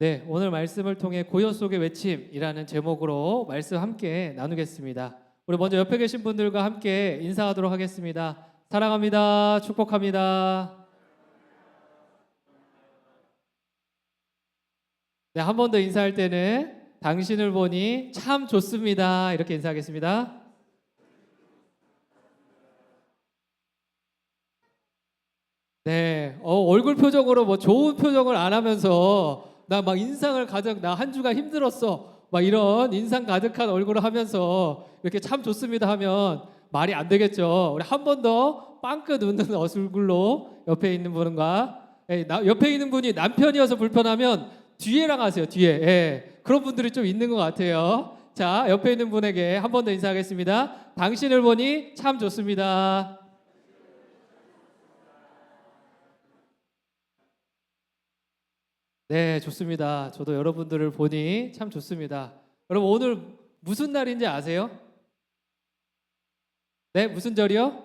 네, 오늘 말씀을 통해 고요 속의 외침이라는 제목으로 말씀 함께 나누겠습니다. 우리 먼저 옆에 계신 분들과 함께 인사하도록 하겠습니다. 사랑합니다. 축복합니다. 네, 한 번 더 인사할 때는 당신을 보니 참 좋습니다. 이렇게 인사하겠습니다. 네, 얼굴 표정으로 뭐 좋은 표정을 안 하면서 나 막 인상을 가득 나 한 주가 힘들었어 막 이런 인상 가득한 얼굴을 하면서 이렇게 참 좋습니다 하면 말이 안 되겠죠. 우리 한 번 더 빵긋 웃는 얼굴로 옆에 있는 분과 옆에 있는 분이 남편이어서 불편하면 뒤에랑 하세요. 뒤에. 그런 분들이 좀 있는 것 같아요. 자, 옆에 있는 분에게 한 번 더 인사하겠습니다. 당신을 보니 참 좋습니다. 네, 좋습니다. 저도 여러분들을 보니 참 좋습니다. 여러분 오늘 무슨 날인지 아세요? 네, 무슨 절이요?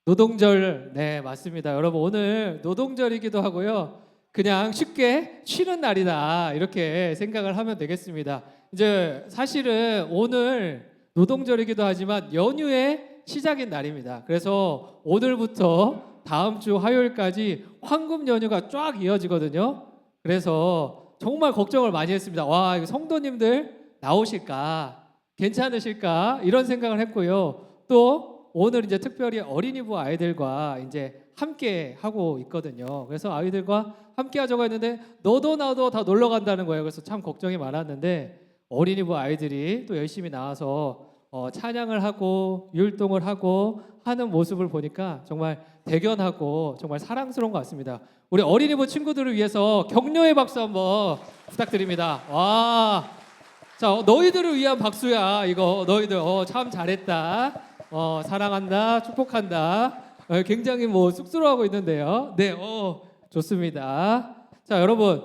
노동절. 네, 맞습니다. 여러분 오늘 노동절이기도 하고요. 그냥 쉽게 쉬는 날이다 이렇게 생각을 하면 되겠습니다. 이제 사실은 오늘 노동절이기도 하지만 연휴의 시작인 날입니다. 그래서 오늘부터 다음 주 화요일까지 황금 연휴가 쫙 이어지거든요. 그래서 정말 걱정을 많이 했습니다. 와, 이거 성도님들 나오실까? 괜찮으실까? 이런 생각을 했고요. 또 오늘 이제 특별히 어린이부 아이들과 이제 함께 하고 있거든요. 그래서 아이들과 함께 하자고 했는데 너도 나도 다 놀러 간다는 거예요. 그래서 참 걱정이 많았는데 어린이부 아이들이 또 열심히 나와서 찬양을 하고 율동을 하고 하는 모습을 보니까 정말 대견하고 정말 사랑스러운 것 같습니다. 우리 어린이부 친구들을 위해서 격려의 박수 한번 부탁드립니다. 와, 자, 너희들을 위한 박수야. 이거 너희들 참 잘했다. 사랑한다, 축복한다. 굉장히 뭐 쑥스러워하고 있는데요. 네, 좋습니다. 자, 여러분,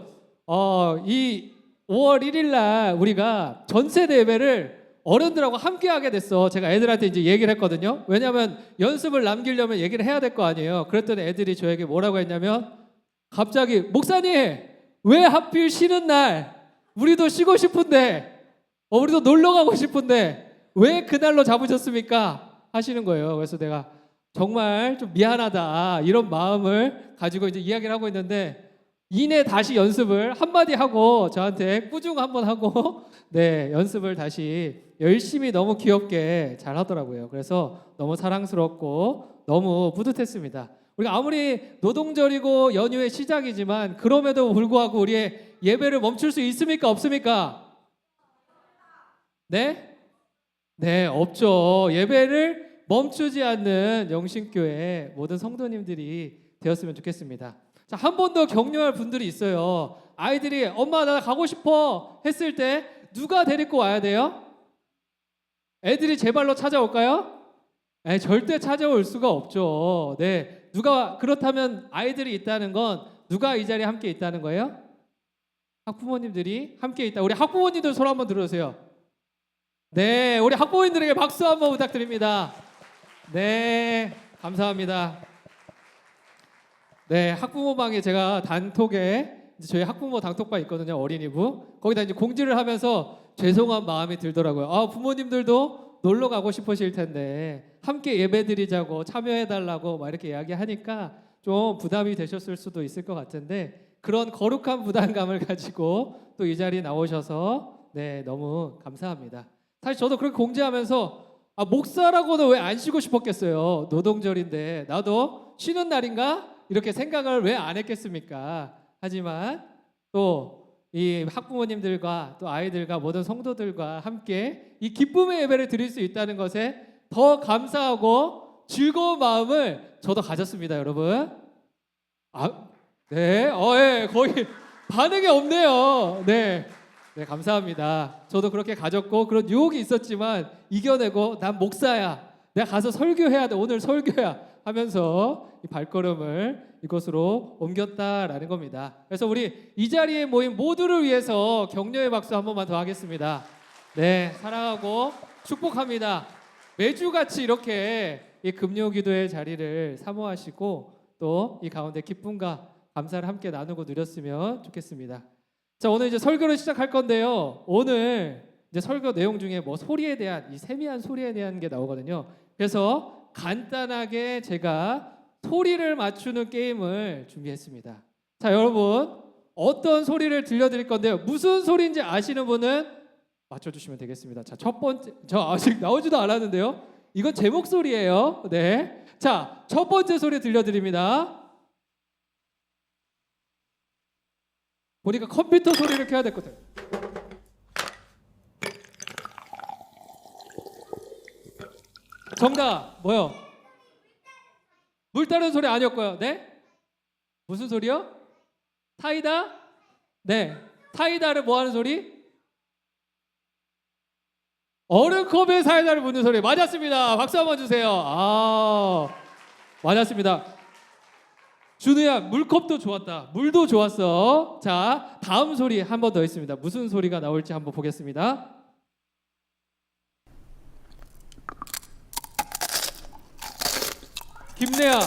이 5월 1일 날 우리가 전세대 예배를 어른들하고 함께 하게 됐어. 제가 애들한테 이제 얘기를 했거든요. 왜냐하면 연습을 남기려면 얘기를 해야 될 거 아니에요. 그랬더니 애들이 저에게 뭐라고 했냐면 갑자기 목사님 왜 하필 쉬는 날 우리도 쉬고 싶은데 우리도 놀러 가고 싶은데 왜 그날로 잡으셨습니까? 하시는 거예요. 그래서 내가 정말 좀 미안하다 이런 마음을 가지고 이제 이야기를 하고 있는데 이내 다시 연습을 한마디 하고 저한테 꾸중 한번 하고 네, 연습을 다시 열심히 너무 귀엽게 잘 하더라고요. 그래서 너무 사랑스럽고 너무 뿌듯했습니다. 우리가 아무리 노동절이고 연휴의 시작이지만 그럼에도 불구하고 우리의 예배를 멈출 수 있습니까? 없습니까? 네? 네, 없죠. 예배를 멈추지 않는 영신교회 모든 성도님들이 되었으면 좋겠습니다. 자, 한 번 더 격려할 분들이 있어요. 아이들이 엄마 나 가고 싶어 했을 때 누가 데리고 와야 돼요? 애들이 제 발로 찾아올까요? 절대 찾아올 수가 없죠. 네, 누가 그렇다면 아이들이 있다는 건 누가 이 자리에 함께 있다는 거예요? 학부모님들이 함께 있다. 우리 학부모님들 손 한번 들어주세요. 네, 우리 학부모님들에게 박수 한번 부탁드립니다. 네, 감사합니다. 네, 학부모방에 제가 단톡에 저희 학부모 단톡방 있거든요. 어린이부. 거기다 이제 공지를 하면서 죄송한 마음이 들더라고요. 부모님들도 놀러 가고 싶으실 텐데 함께 예배드리자고 참여해달라고 막 이렇게 이야기하니까 좀 부담이 되셨을 수도 있을 것 같은데 그런 거룩한 부담감을 가지고 또 이 자리에 나오셔서 네, 너무 감사합니다. 사실 저도 그렇게 공지하면서 목사라고는 왜 안 쉬고 싶었겠어요. 노동절인데 나도 쉬는 날인가? 이렇게 생각을 왜 안 했겠습니까? 하지만 또 이 학부모님들과 또 아이들과 모든 성도들과 함께 이 기쁨의 예배를 드릴 수 있다는 것에 더 감사하고 즐거운 마음을 저도 가졌습니다, 여러분. 네, 거의 반응이 없네요. 네, 네, 감사합니다. 저도 그렇게 가졌고 그런 유혹이 있었지만 이겨내고 난 목사야. 내가 가서 설교해야 돼. 오늘 설교야. 하면서 이 발걸음을 이곳으로 옮겼다라는 겁니다. 그래서 우리 이 자리에 모인 모두를 위해서 격려의 박수 한 번만 더 하겠습니다. 네, 사랑하고 축복합니다. 매주같이 이렇게 이 금요기도의 자리를 사모하시고 또 이 가운데 기쁨과 감사를 함께 나누고 누렸으면 좋겠습니다. 자, 오늘 이제 설교를 시작할 건데요. 오늘 이제 설교 내용 중에 뭐 소리에 대한 이 세미한 소리에 대한 게 나오거든요. 그래서 간단하게 제가 소리를 맞추는 게임을 준비했습니다. 자, 여러분 어떤 소리를 들려드릴 건데요. 무슨 소리인지 아시는 분은 맞춰주시면 되겠습니다. 자, 첫 번째, 저 아직 나오지도 않았는데요. 이건 제 목소리예요. 네. 자, 첫 번째 소리 들려드립니다. 보니까 컴퓨터 소리를 켜야 될 것 같아요. 정답 뭐요? 물 따르는 소리 아니었고요. 네? 무슨 소리요? 타이다? 네. 타이다를 뭐 하는 소리? 얼음컵에 사이다를 붓는 소리. 맞았습니다. 박수 한번 주세요. 아, 맞았습니다. 준우야, 물컵도 좋았다. 물도 좋았어. 자, 다음 소리 한 번 더 있습니다. 무슨 소리가 나올지 한번 보겠습니다. 김래아,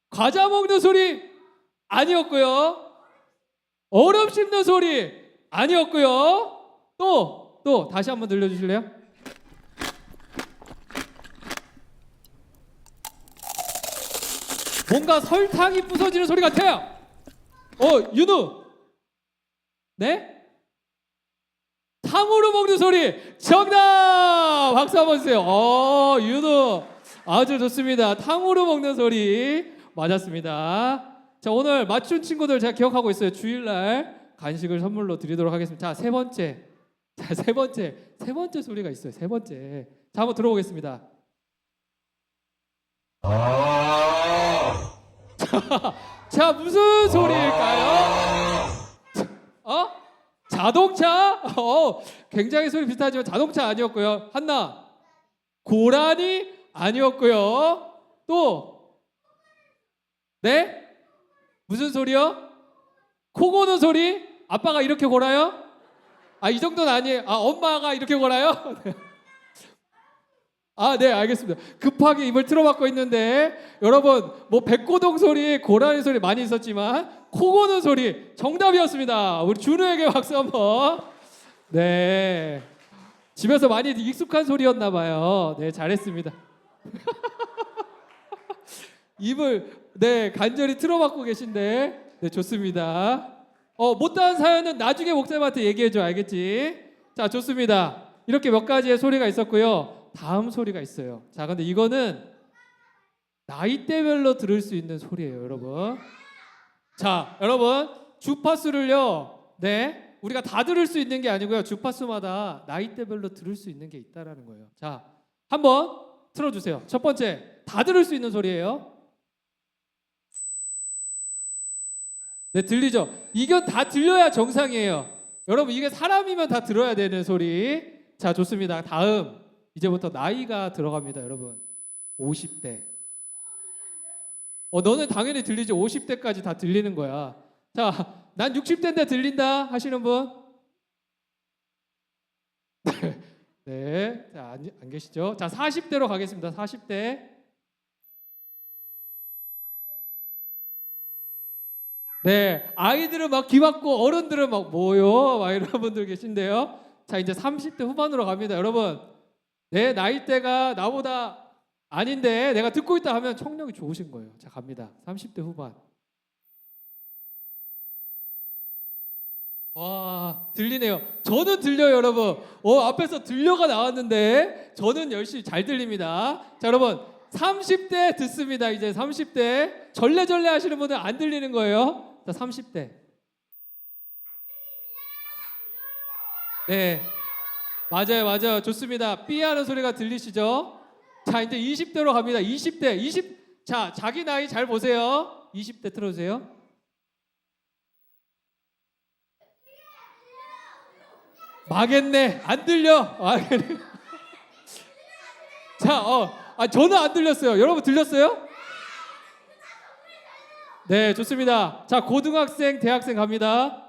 과자 먹는 소리 아니었고요. 얼음 씹는 소리 아니었고요. 또 다시 한번 들려주실래요? 뭔가 설탕이 부서지는 소리 같아요. 윤우. 네? 탕후루 먹는 소리. 정답! 박수 한번 주세요. 윤우. 아주 좋습니다. 탕후루 먹는 소리. 맞았습니다. 자, 오늘 맞춘 친구들 제가 기억하고 있어요. 주일날 간식을 선물로 드리도록 하겠습니다. 자, 세 번째 소리가 있어요. 세 번째. 자, 한번 들어보겠습니다. 자, 무슨 소리일까요? 자동차? 굉장히 소리 비슷하지만 자동차 아니었고요. 한나, 고라니 아니었고요. 또, 네? 무슨 소리요? 코 고는 소리? 아빠가 이렇게 골아요? 이 정도는 아니에요. 엄마가 이렇게 골아요? 네, 알겠습니다. 급하게 입을 틀어막고 있는데 여러분, 뭐 백고동 소리, 고라니 소리 많이 있었지만 코 고는 소리 정답이었습니다. 우리 준우에게 박수 한번. 네, 집에서 많이 익숙한 소리였나 봐요. 네, 잘했습니다. 입을 간절히 틀어막고 계신데 네, 좋습니다. 못다한 사연은 나중에 목사님한테 얘기해줘. 알겠지? 자, 좋습니다. 이렇게 몇 가지의 소리가 있었고요. 다음 소리가 있어요. 자, 근데 이거는 나이대별로 들을 수 있는 소리예요, 여러분. 자, 여러분 주파수를요. 네, 우리가 다 들을 수 있는 게 아니고요. 주파수마다 나이대별로 들을 수 있는 게 있다라는 거예요. 자, 한번 틀어주세요. 첫 번째, 다 들을 수 있는 소리예요. 네, 들리죠? 이건 다 들려야 정상이에요. 여러분, 이게 사람이면 다 들어야 되는 소리. 자, 좋습니다. 다음, 이제부터 나이가 들어갑니다, 여러분. 50대. 너는 당연히 들리지. 50대까지 다 들리는 거야. 자, 난 60대인데 들린다 하시는 분? 네, 자, 안 계시죠? 자, 40대로 가겠습니다. 40대. 네, 아이들은 막 귀 막고 어른들은 막 뭐요? 막 이런 분들 계신데요. 자, 이제 30대 후반으로 갑니다. 여러분, 내 나이대가 나보다 아닌데 내가 듣고 있다 하면 청력이 좋으신 거예요. 자, 갑니다. 30대 후반. 와, 들리네요. 저는 들려요, 여러분. 앞에서 들려가 나왔는데 저는 열심히 잘 들립니다. 자, 여러분, 30대 듣습니다. 이제 30대 절레절레 하시는 분은 안 들리는 거예요. 자, 30대. 네, 맞아요. 좋습니다. 삐 하는 소리가 들리시죠? 자, 이제 20대로 갑니다. 20대. 자, 자기 나이 잘 보세요. 20대 틀어주세요. 망했네. 안 들려. 자, 저는 안 들렸어요. 여러분 들렸어요? 네, 좋습니다. 자, 고등학생, 대학생 갑니다.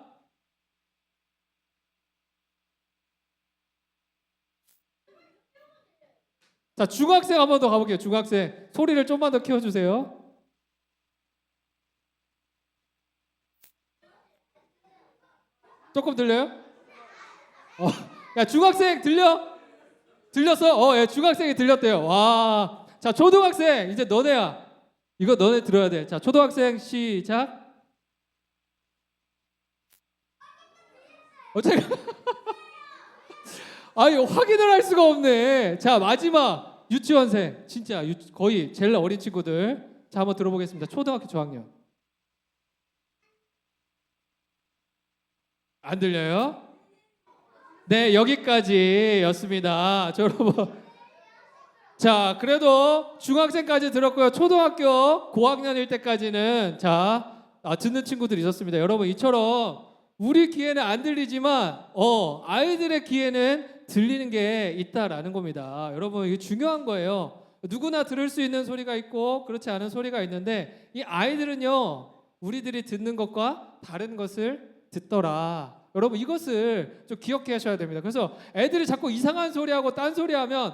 자, 중학생 한 번 더 가볼게요. 중학생. 소리를 좀만 더 키워주세요. 조금 들려요? 야 중학생 들려? 들렸어? 예, 중학생이 들렸대요. 와, 자 초등학생 이제 너네야. 이거 너네 들어야 돼. 자 초등학생 시작. 어차피 아니 확인을 할 수가 없네. 자 마지막 유치원생 진짜 거의 제일 어린 친구들. 자 한번 들어보겠습니다. 초등학교 저학년. 안 들려요? 네 여기까지였습니다. 자, 여러분. 자 그래도 중학생까지 들었고요. 초등학교 고학년일 때까지는 듣는 친구들이 있었습니다. 여러분 이처럼 우리 귀에는 안 들리지만 아이들의 귀에는 들리는 게 있다라는 겁니다. 여러분 이게 중요한 거예요. 누구나 들을 수 있는 소리가 있고 그렇지 않은 소리가 있는데 이 아이들은요 우리들이 듣는 것과 다른 것을 듣더라. 여러분 이것을 좀 기억해 하셔야 됩니다. 그래서 애들이 자꾸 이상한 소리하고 딴소리하면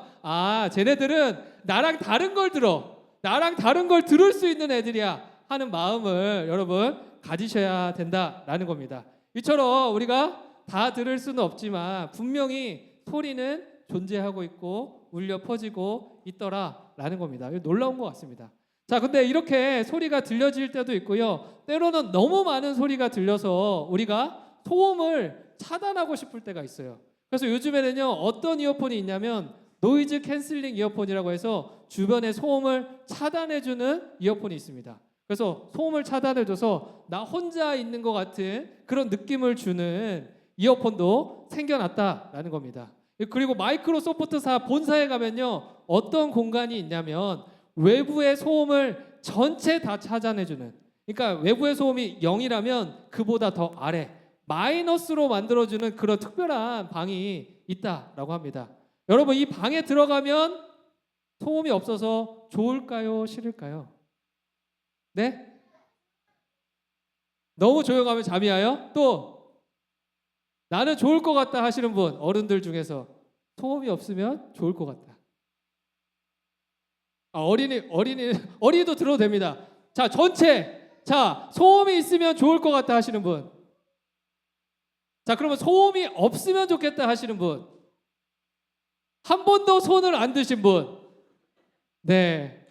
쟤네들은 나랑 다른 걸 들어. 나랑 다른 걸 들을 수 있는 애들이야 하는 마음을 여러분 가지셔야 된다라는 겁니다. 이처럼 우리가 다 들을 수는 없지만 분명히 소리는 존재하고 있고 울려 퍼지고 있더라라는 겁니다. 놀라운 것 같습니다. 자, 근데 이렇게 소리가 들려질 때도 있고요. 때로는 너무 많은 소리가 들려서 우리가 소음을 차단하고 싶을 때가 있어요. 그래서 요즘에는요 어떤 이어폰이 있냐면 노이즈 캔슬링 이어폰이라고 해서 주변의 소음을 차단해주는 이어폰이 있습니다. 그래서 소음을 차단해줘서 나 혼자 있는 것 같은 그런 느낌을 주는 이어폰도 생겨났다라는 겁니다. 그리고 마이크로소프트사 본사에 가면요 어떤 공간이 있냐면 외부의 소음을 전체 다 차단해주는, 그러니까 외부의 소음이 0이라면 그보다 더 아래 마이너스로 만들어주는 그런 특별한 방이 있다라고 합니다. 여러분 이 방에 들어가면 소음이 없어서 좋을까요 싫을까요? 네? 너무 조용하면 잠이 와요? 또 나는 좋을 것 같다 하시는 분, 어른들 중에서 소음이 없으면 좋을 것 같다. 어린이도 들어도 됩니다. 자 전체 소음이 있으면 좋을 것 같다 하시는 분. 자 그러면 소음이 없으면 좋겠다 하시는 분. 한 번도 손을 안 드신 분. 네.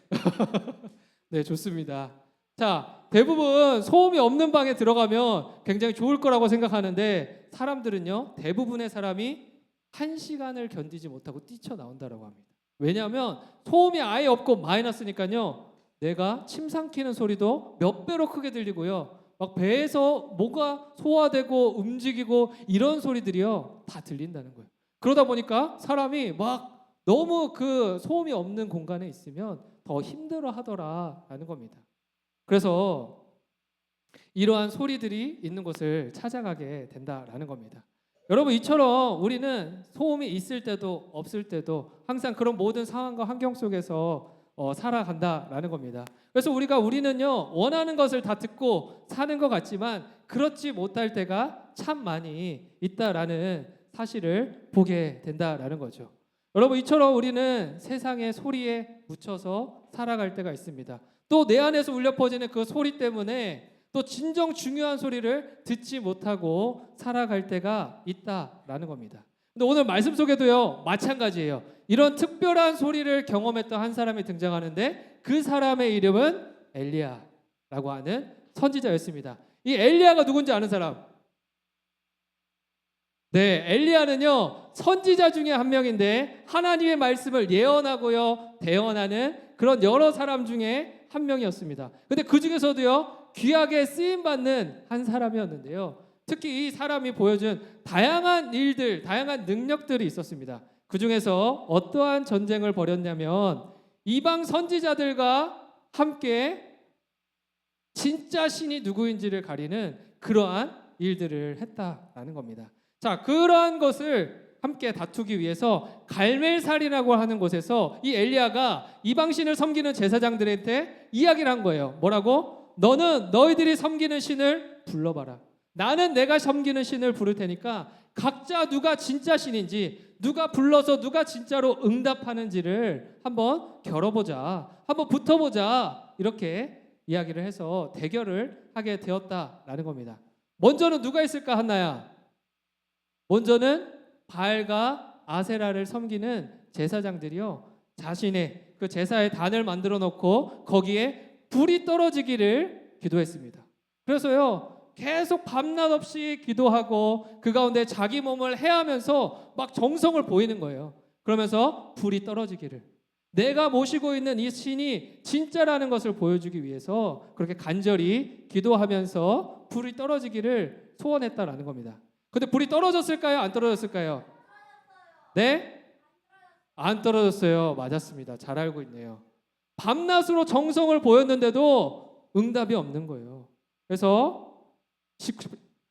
네 좋습니다. 자 대부분 소음이 없는 방에 들어가면 굉장히 좋을 거라고 생각하는데 사람들은요 대부분의 사람이 1시간을 견디지 못하고 뛰쳐나온다라고 합니다. 왜냐하면 소음이 아예 없고 마이너스니까요 내가 침 삼키는 소리도 몇 배로 크게 들리고요 막 배에서 뭐가 소화되고 움직이고 이런 소리들이요 다 들린다는 거예요. 그러다 보니까 사람이 막 너무 그 소음이 없는 공간에 있으면 더 힘들어 하더라라는 겁니다. 그래서 이러한 소리들이 있는 곳을 찾아가게 된다라는 겁니다. 여러분 이처럼 우리는 소음이 있을 때도 없을 때도 항상 그런 모든 상황과 환경 속에서 살아간다라는 겁니다. 그래서 우리는요 원하는 것을 다 듣고 사는 것 같지만 그렇지 못할 때가 참 많이 있다라는 사실을 보게 된다라는 거죠. 여러분 이처럼 우리는 세상의 소리에 묻혀서 살아갈 때가 있습니다. 또 내 안에서 울려 퍼지는 그 소리 때문에 또 진정 중요한 소리를 듣지 못하고 살아갈 때가 있다라는 겁니다. 근데 오늘 말씀 속에도요 마찬가지예요. 이런 특별한 소리를 경험했던 한 사람이 등장하는데 그 사람의 이름은 엘리야라고 하는 선지자였습니다. 이 엘리야가 누군지 아는 사람? 네, 엘리야는요 선지자 중에 한 명인데 하나님의 말씀을 예언하고요 대언하는 그런 여러 사람 중에 한 명이었습니다. 근데 그 중에서도요 귀하게 쓰임 받는 한 사람이었는데요. 특히 이 사람이 보여준 다양한 일들, 다양한 능력들이 있었습니다. 그 중에서 어떠한 전쟁을 벌였냐면 이방 선지자들과 함께 진짜 신이 누구인지를 가리는 그러한 일들을 했다라는 겁니다. 자, 그러한 것을 함께 다투기 위해서 갈멜살이라고 하는 곳에서 이 엘리야가 이방 신을 섬기는 제사장들한테 이야기를 한 거예요. 뭐라고? 너는 너희들이 섬기는 신을 불러봐라. 나는 내가 섬기는 신을 부를 테니까 각자 누가 진짜 신인지, 누가 불러서 누가 진짜로 응답하는지를 한번 겨뤄보자, 한번 붙어보자, 이렇게 이야기를 해서 대결을 하게 되었다라는 겁니다. 먼저는 누가 있을까? 한나야? 먼저는 바알과 아세라를 섬기는 제사장들이요, 자신의 그 제사의 단을 만들어 놓고 거기에 불이 떨어지기를 기도했습니다. 그래서요, 계속 밤낮 없이 기도하고 그 가운데 자기 몸을 해하면서 막 정성을 보이는 거예요. 그러면서 불이 떨어지기를, 내가 모시고 있는 이 신이 진짜라는 것을 보여주기 위해서 그렇게 간절히 기도하면서 불이 떨어지기를 소원했다라는 겁니다. 근데 불이 떨어졌을까요? 안 떨어졌을까요? 네? 안 떨어졌어요. 맞았습니다. 잘 알고 있네요. 밤낮으로 정성을 보였는데도 응답이 없는 거예요. 그래서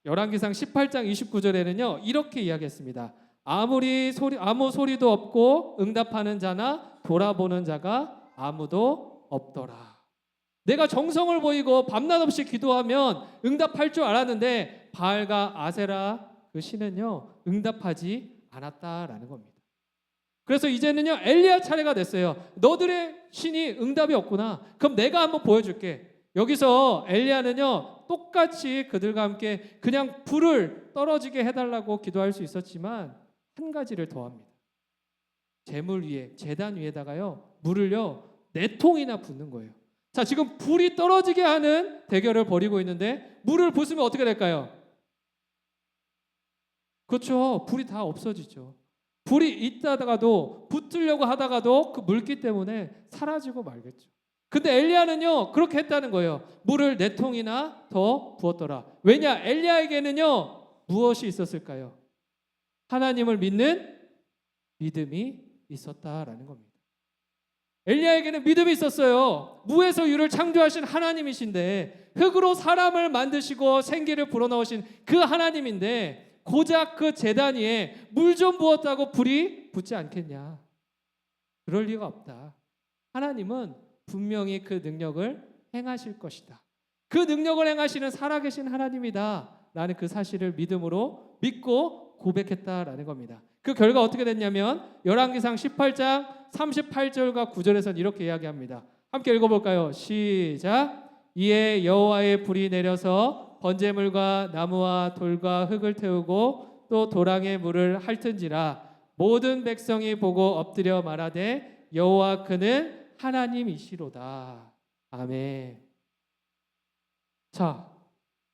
열왕기상 18장 29절에는요 이렇게 이야기했습니다. 아무 소리도 없고 응답하는 자나 돌아보는 자가 아무도 없더라. 내가 정성을 보이고 밤낮 없이 기도하면 응답할 줄 알았는데 바알과 아세라 그 신은요 응답하지 않았다라는 겁니다. 그래서 이제는요 엘리야 차례가 됐어요. 너들의 신이 응답이 없구나. 그럼 내가 한번 보여줄게. 여기서 엘리야는요 똑같이 그들과 함께 그냥 불을 떨어지게 해달라고 기도할 수 있었지만 한 가지를 더합니다. 제물 위에, 제단 위에다가요 물을요 4통이나 붓는 거예요. 자, 지금 불이 떨어지게 하는 대결을 벌이고 있는데 물을 부으면 어떻게 될까요? 그렇죠. 불이 다 없어지죠. 불이 있다가도 붙으려고 하다가도 그 물기 때문에 사라지고 말겠죠. 근데 엘리야는요 그렇게 했다는 거예요. 물을 4통이나 더 부었더라. 왜냐? 엘리야에게는요 무엇이 있었을까요? 하나님을 믿는 믿음이 있었다라는 겁니다. 엘리야에게는 믿음이 있었어요. 무에서 유를 창조하신 하나님이신데, 흙으로 사람을 만드시고 생기를 불어넣으신 그 하나님인데 고작 그 제단 위에 물 좀 부었다고 불이 붙지 않겠냐? 그럴 리가 없다. 하나님은 분명히 그 능력을 행하실 것이다. 그 능력을 행하시는 살아계신 하나님이다 라는 그 사실을 믿음으로 믿고 고백했다라는 겁니다. 그 결과 어떻게 됐냐면 열왕기상 18장 38절과 9절에서는 이렇게 이야기합니다. 함께 읽어볼까요? 시작. 이에 여호와의 불이 내려서 번제물과 나무와 돌과 흙을 태우고 또 도랑의 물을 핥은지라 모든 백성이 보고 엎드려 말하되 여호와 그는 하나님이시로다. 아멘. 자,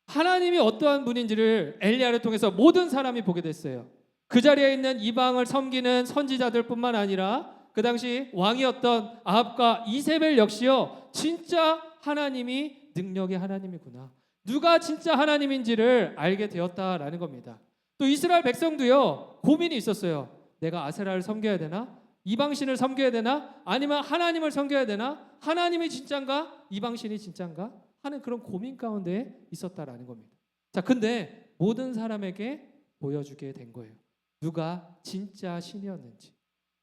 하나님이 어떠한 분인지를 엘리야를 통해서 모든 사람이 보게 됐어요. 그 자리에 있는 이방을 섬기는 선지자들뿐만 아니라 그 당시 왕이었던 아합과 이세벨 역시요 진짜 하나님이 능력의 하나님이구나, 누가 진짜 하나님인지를 알게 되었다라는 겁니다. 또 이스라엘 백성도요 고민이 있었어요. 내가 아세라를 섬겨야 되나? 이방신을 섬겨야 되나? 아니면 하나님을 섬겨야 되나? 하나님이 진짠가? 이방신이 진짠가? 하는 그런 고민 가운데 있었다라는 겁니다. 자, 근데 모든 사람에게 보여주게 된 거예요. 누가 진짜 신이었는지,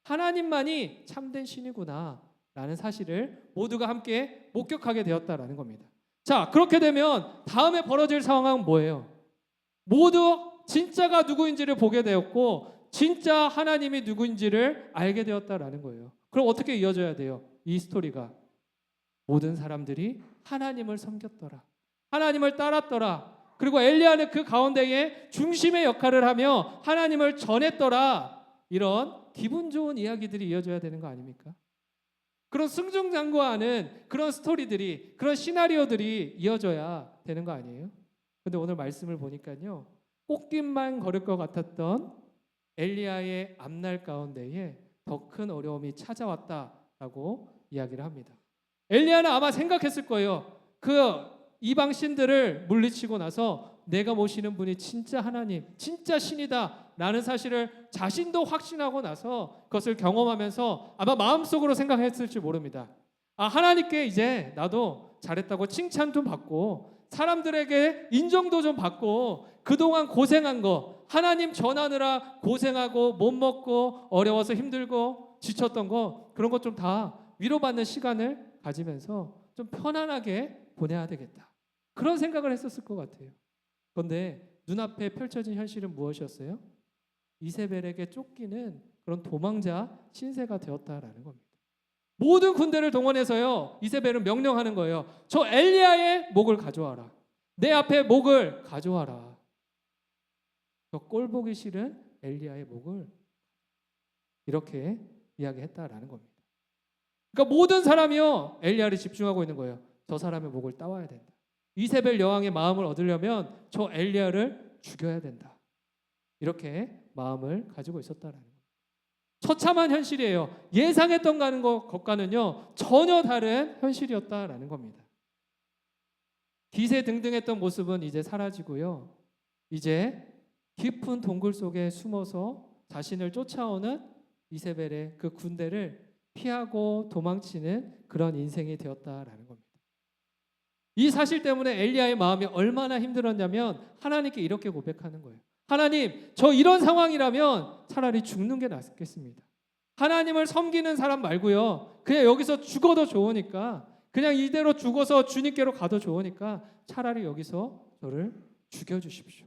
하나님만이 참된 신이구나 라는 사실을 모두가 함께 목격하게 되었다라는 겁니다. 자, 그렇게 되면 다음에 벌어질 상황은 뭐예요? 모두 진짜가 누구인지를 보게 되었고 진짜 하나님이 누구인지를 알게 되었다라는 거예요. 그럼 어떻게 이어져야 돼요? 이 스토리가 모든 사람들이 하나님을 섬겼더라, 하나님을 따랐더라, 그리고 엘리야는 그 가운데에 중심의 역할을 하며 하나님을 전했더라. 이런 기분 좋은 이야기들이 이어져야 되는 거 아닙니까? 그런 승승장구하는 그런 스토리들이, 그런 시나리오들이 이어져야 되는 거 아니에요? 근데 오늘 말씀을 보니까요 꽃길만 걸을 것 같았던 엘리야의 앞날 가운데에 더 큰 어려움이 찾아왔다라고 이야기를 합니다. 엘리야는 아마 생각했을 거예요. 그 이방 신들을 물리치고 나서 내가 모시는 분이 진짜 하나님, 진짜 신이다 라는 사실을 자신도 확신하고 나서 그것을 경험하면서 아마 마음속으로 생각했을지 모릅니다. 아, 하나님께 이제 나도 잘했다고 칭찬 좀 받고 사람들에게 인정도 좀 받고 그동안 고생한 거, 하나님 전하느라 고생하고 못 먹고 어려워서 힘들고 지쳤던 거, 그런 것 좀 다 위로받는 시간을 가지면서 좀 편안하게 보내야 되겠다, 그런 생각을 했었을 것 같아요. 그런데 눈앞에 펼쳐진 현실은 무엇이었어요? 이세벨에게 쫓기는 그런 도망자 신세가 되었다라는 겁니다. 모든 군대를 동원해서요 이세벨은 명령하는 거예요. 저 엘리야의 목을 가져와라. 내 앞에 목을 가져와라. 저 꼴 보기 싫은 엘리야의 목을 이렇게 이야기했다라는 겁니다. 그러니까 모든 사람이요 엘리야를 집중하고 있는 거예요. 저 사람의 목을 따와야 된다. 이세벨 여왕의 마음을 얻으려면 저 엘리야를 죽여야 된다. 이렇게 마음을 가지고 있었다라는 거예요. 처참한 현실이에요. 예상했던 것과는요 전혀 다른 현실이었다라는 겁니다. 기세등등했던 모습은 이제 사라지고요. 이제 깊은 동굴 속에 숨어서 자신을 쫓아오는 이세벨의 그 군대를 피하고 도망치는 그런 인생이 되었다라는 겁니다. 이 사실 때문에 엘리야의 마음이 얼마나 힘들었냐면 하나님께 이렇게 고백하는 거예요. 하나님, 저 이런 상황이라면 차라리 죽는 게 낫겠습니다. 하나님을 섬기는 사람 말고요. 그냥 여기서 죽어도 좋으니까 그냥 이대로 죽어서 주님께로 가도 좋으니까 차라리 여기서 저를 죽여주십시오.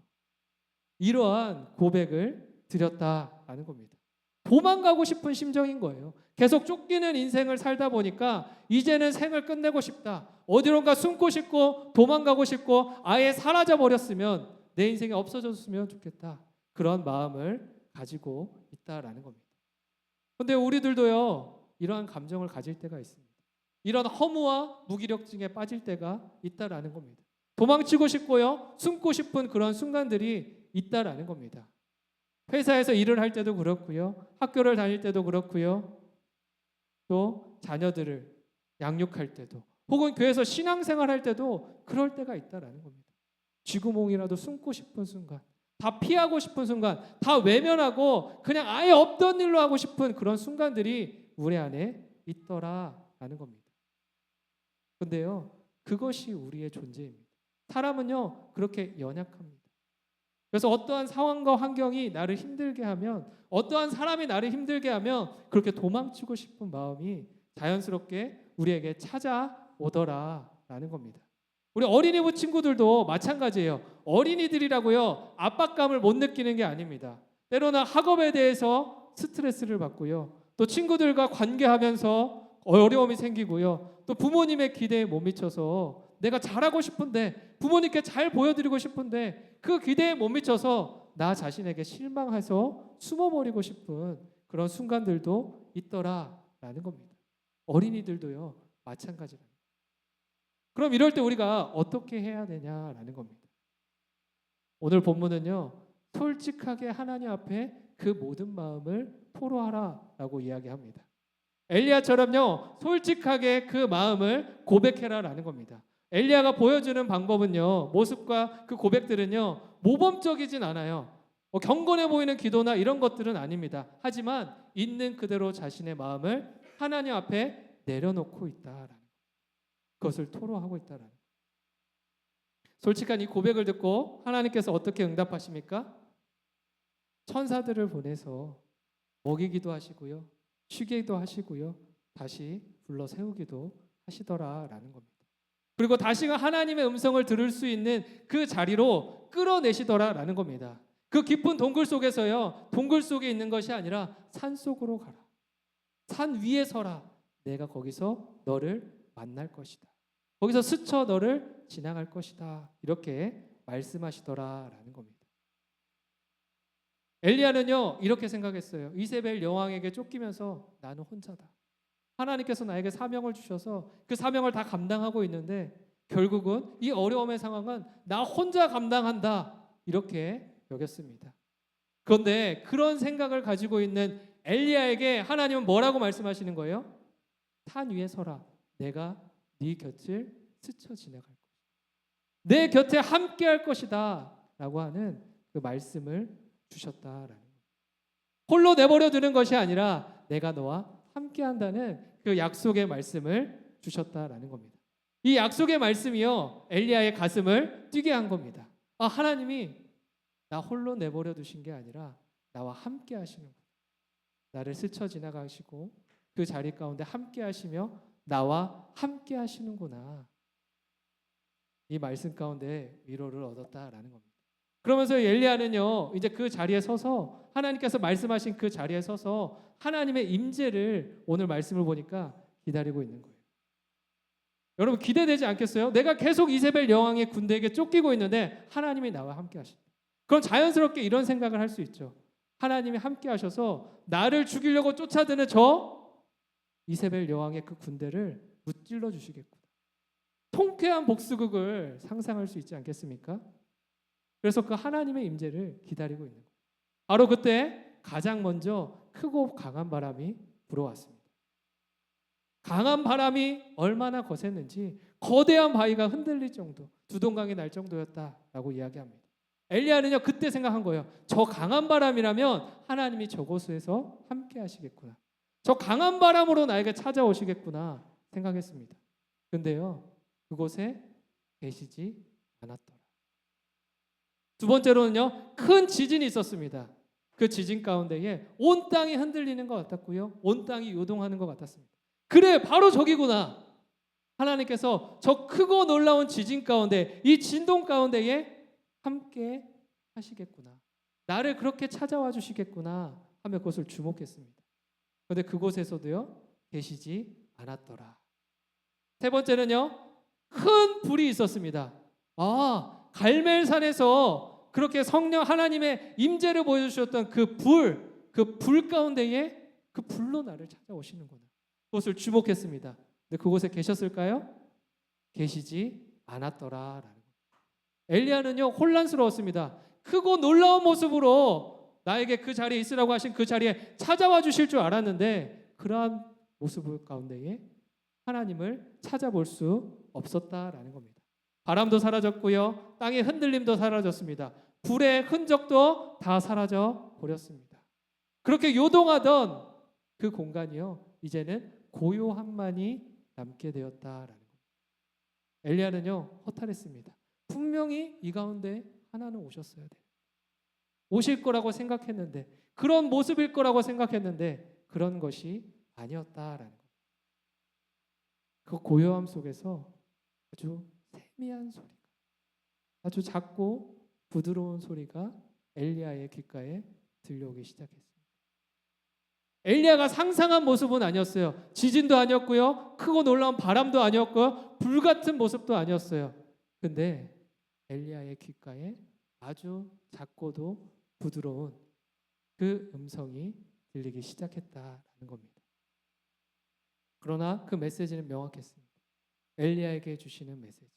이러한 고백을 드렸다라는 겁니다. 도망가고 싶은 심정인 거예요. 계속 쫓기는 인생을 살다 보니까 이제는 생을 끝내고 싶다. 어디론가 숨고 싶고 도망가고 싶고 아예 사라져 버렸으면 내 인생이 없어졌으면 좋겠다. 그런 마음을 가지고 있다라는 겁니다. 그런데 우리들도요 이러한 감정을 가질 때가 있습니다. 이런 허무와 무기력증에 빠질 때가 있다라는 겁니다. 도망치고 싶고요 숨고 싶은 그런 순간들이 있다라는 겁니다. 회사에서 일을 할 때도 그렇고요 학교를 다닐 때도 그렇고요 또 자녀들을 양육할 때도 혹은 교회에서 신앙생활 할 때도 그럴 때가 있다라는 겁니다. 쥐구멍이라도 숨고 싶은 순간, 다 피하고 싶은 순간, 다 외면하고 그냥 아예 없던 일로 하고 싶은 그런 순간들이 우리 안에 있더라라는 겁니다. 그런데요 그것이 우리의 존재입니다. 사람은요 그렇게 연약합니다. 그래서 어떠한 상황과 환경이 나를 힘들게 하면 어떠한 사람이 나를 힘들게 하면 그렇게 도망치고 싶은 마음이 자연스럽게 우리에게 찾아오더라라는 겁니다. 우리 어린이부 친구들도 마찬가지예요. 어린이들이라고요 압박감을 못 느끼는 게 아닙니다. 때로는 학업에 대해서 스트레스를 받고요 또 친구들과 관계하면서 어려움이 생기고요 또 부모님의 기대에 못 미쳐서 내가 잘하고 싶은데 부모님께 잘 보여드리고 싶은데 그 기대에 못 미쳐서 나 자신에게 실망해서 숨어버리고 싶은 그런 순간들도 있더라라는 겁니다. 어린이들도요 마찬가지랍니다. 그럼 이럴 때 우리가 어떻게 해야 되냐라는 겁니다. 오늘 본문은요 솔직하게 하나님 앞에 그 모든 마음을 토로하라라고 이야기합니다. 엘리야처럼요 솔직하게 그 마음을 고백해라라는 겁니다. 엘리야가 보여주는 방법은요 모습과 그 고백들은요 모범적이진 않아요. 경건해 보이는 기도나 이런 것들은 아닙니다. 하지만 있는 그대로 자신의 마음을 하나님 앞에 내려놓고 있다라는 것. 그것을 토로하고 있다라는 것. 솔직한 이 고백을 듣고 하나님께서 어떻게 응답하십니까? 천사들을 보내서 먹이기도 하시고요 쉬기도 하시고요 다시 불러 세우기도 하시더라라는 겁니다. 그리고 다시가 하나님의 음성을 들을 수 있는 그 자리로 끌어내시더라라는 겁니다. 그 깊은 동굴 속에서요 동굴 속에 있는 것이 아니라 산 속으로 가라. 산 위에 서라. 내가 거기서 너를 만날 것이다. 거기서 스쳐 너를 지나갈 것이다. 이렇게 말씀하시더라라는 겁니다. 엘리야는요 이렇게 생각했어요. 이세벨 여왕에게 쫓기면서 나는 혼자다. 하나님께서 나에게 사명을 주셔서 그 사명을 다 감당하고 있는데 결국은 이 어려움의 상황은 나 혼자 감당한다 이렇게 여겼습니다. 그런데 그런 생각을 가지고 있는 엘리야에게 하나님은 뭐라고 말씀하시는 거예요? 산 위에 서라. 내가 네 곁을 스쳐 지나갈 것이다. 내 곁에 함께 할 것이다 라고 하는 그 말씀을 주셨다라는 거예요. 홀로 내버려 두는 것이 아니라 내가 너와 함께 한다는 그 약속의 말씀을 주셨다라는 겁니다. 이 약속의 말씀이요 엘리야의 가슴을 뛰게 한 겁니다. 하나님이 나 홀로 내버려 두신 게 아니라 나와 함께 하시는구나. 나를 스쳐 지나가시고 그 자리 가운데 함께 하시며 나와 함께 하시는구나. 이 말씀 가운데 위로를 얻었다라는 겁니다. 그러면서 엘리야는요 이제 그 자리에 서서 하나님께서 말씀하신 그 자리에 서서 하나님의 임재를 오늘 말씀을 보니까 기다리고 있는 거예요. 여러분 기대되지 않겠어요? 내가 계속 이세벨 여왕의 군대에게 쫓기고 있는데 하나님이 나와 함께 하신다. 그럼 자연스럽게 이런 생각을 할 수 있죠. 하나님이 함께 하셔서 나를 죽이려고 쫓아드는 저 이세벨 여왕의 그 군대를 무찔러 주시겠구나. 통쾌한 복수극을 상상할 수 있지 않겠습니까? 그래서 그 하나님의 임재를 기다리고 있는 거예요. 바로 그때 가장 먼저 크고 강한 바람이 불어왔습니다. 강한 바람이 얼마나 거셌는지 거대한 바위가 흔들릴 정도, 두동강이 날 정도였다라고 이야기합니다. 엘리야는요 그때 생각한 거예요. 저 강한 바람이라면 하나님이 저곳에서 함께 하시겠구나. 저 강한 바람으로 나에게 찾아오시겠구나 생각했습니다. 근데요 그곳에 계시지 않았더라. 두 번째로는요 큰 지진이 있었습니다. 그 지진 가운데에 온 땅이 흔들리는 것 같았고요, 온 땅이 요동하는 것 같았습니다. 그래 바로 저기구나. 하나님께서 저 크고 놀라운 지진 가운데, 이 진동 가운데에 함께 하시겠구나, 나를 그렇게 찾아와 주시겠구나 하며 그것을 주목했습니다. 그런데 그곳에서도요 계시지 않았더라. 세 번째는요 큰 불이 있었습니다. 갈멜산에서 그렇게 성령 하나님의 임재를 보여주셨던 그 불 가운데에 그 불로 나를 찾아오시는구나. 그것을 주목했습니다. 근데 그곳에 계셨을까요? 계시지 않았더라라는 거예요. 엘리야는요 혼란스러웠습니다. 크고 놀라운 모습으로 나에게 그 자리에 있으라고 하신 그 자리에 찾아와 주실 줄 알았는데 그러한 모습 가운데에 하나님을 찾아볼 수 없었다라는 겁니다. 바람도 사라졌고요, 땅의 흔들림도 사라졌습니다. 불의 흔적도 다 사라져 버렸습니다. 그렇게 요동하던 그 공간이요 이제는 고요함만이 남게 되었다라는 겁니다. 엘리야는요 허탈했습니다. 분명히 이 가운데 하나는 오셨어야 돼요. 오실 거라고 생각했는데, 그런 모습일 거라고 생각했는데 그런 것이 아니었다라는 겁니다. 그 고요함 속에서 아주 세미한 소리가, 아주 작고 부드러운 소리가 엘리야의 귓가에 들려오기 시작했습니다. 엘리야가 상상한 모습은 아니었어요. 지진도 아니었고요, 크고 놀라운 바람도 아니었고요, 불같은 모습도 아니었어요. 근데 엘리야의 귓가에 아주 작고도 부드러운 그 음성이 들리기 시작했다라는 겁니다. 그러나 그 메시지는 명확했습니다. 엘리야에게 주시는 메시지,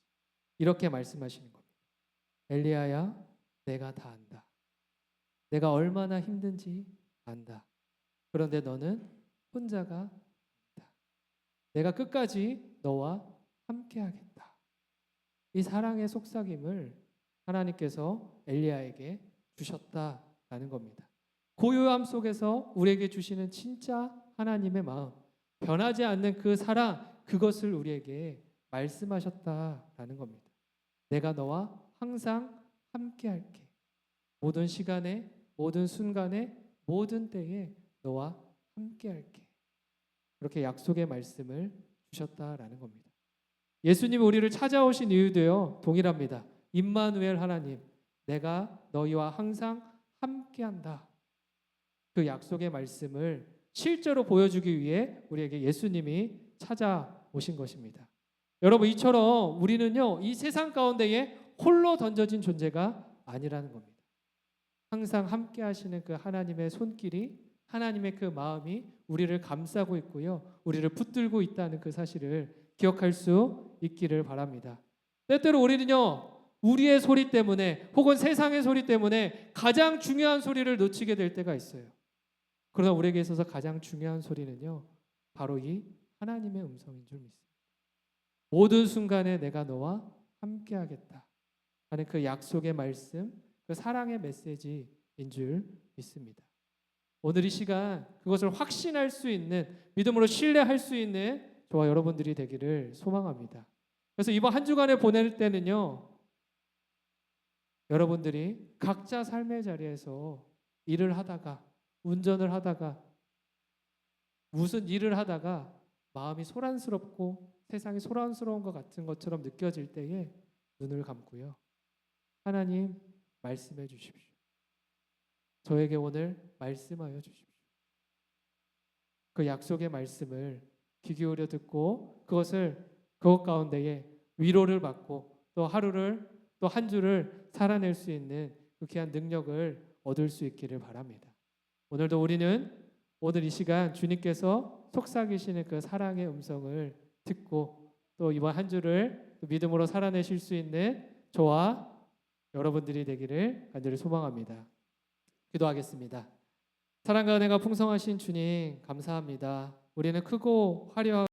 이렇게 말씀하시는 겁니다. 엘리야야, 내가 다 안다. 내가 얼마나 힘든지 안다. 그런데 너는 혼자가 아니다. 내가 끝까지 너와 함께하겠다. 이 사랑의 속삭임을 하나님께서 엘리야에게 주셨다라는 겁니다. 고요함 속에서 우리에게 주시는 진짜 하나님의 마음, 변하지 않는 그 사랑, 그것을 우리에게 말씀하셨다라는 겁니다. 내가 너와 항상 함께할게. 모든 시간에, 모든 순간에, 모든 때에 너와 함께할게. 그렇게 약속의 말씀을 주셨다라는 겁니다. 예수님이 우리를 찾아오신 이유도요 동일합니다. 임마누엘 하나님, 내가 너희와 항상 함께한다. 그 약속의 말씀을 실제로 보여주기 위해 우리에게 예수님이 찾아오신 것입니다. 여러분, 이처럼 우리는요 이 세상 가운데에 홀로 던져진 존재가 아니라는 겁니다. 항상 함께 하시는 그 하나님의 손길이, 하나님의 그 마음이 우리를 감싸고 있고요, 우리를 붙들고 있다는 그 사실을 기억할 수 있기를 바랍니다. 때때로 우리는요 우리의 소리 때문에 혹은 세상의 소리 때문에 가장 중요한 소리를 놓치게 될 때가 있어요. 그러나 우리에게 있어서 가장 중요한 소리는요 바로 이 하나님의 음성인 줄 믿습니다. 모든 순간에 내가 너와 함께하겠다 하는 그 약속의 말씀, 그 사랑의 메시지인 줄 믿습니다. 오늘 이 시간 그것을 확신할 수 있는, 믿음으로 신뢰할 수 있는 저와 여러분들이 되기를 소망합니다. 그래서 이번 한 주간을 보낼 때는요 여러분들이 각자 삶의 자리에서 일을 하다가, 운전을 하다가, 무슨 일을 하다가 마음이 소란스럽고 세상이 소란스러운 것 같은 것처럼 느껴질 때에 눈을 감고요, 하나님 말씀해 주십시오. 저에게 오늘 말씀하여 주십시오. 그 약속의 말씀을 귀 기울여 듣고 그것 가운데에 위로를 받고 또 하루를, 또 한 주를 살아낼 수 있는 그 귀한 능력을 얻을 수 있기를 바랍니다. 오늘도 우리는 오늘 이 시간 주님께서 속삭이시는 그 사랑의 음성을 듣고 또 이번 한 주를 믿음으로 살아내실 수 있는 저와 여러분들이 되기를 간절히 소망합니다. 기도하겠습니다. 사랑과 은혜가 풍성하신 주님 감사합니다. 우리는 크고 화려한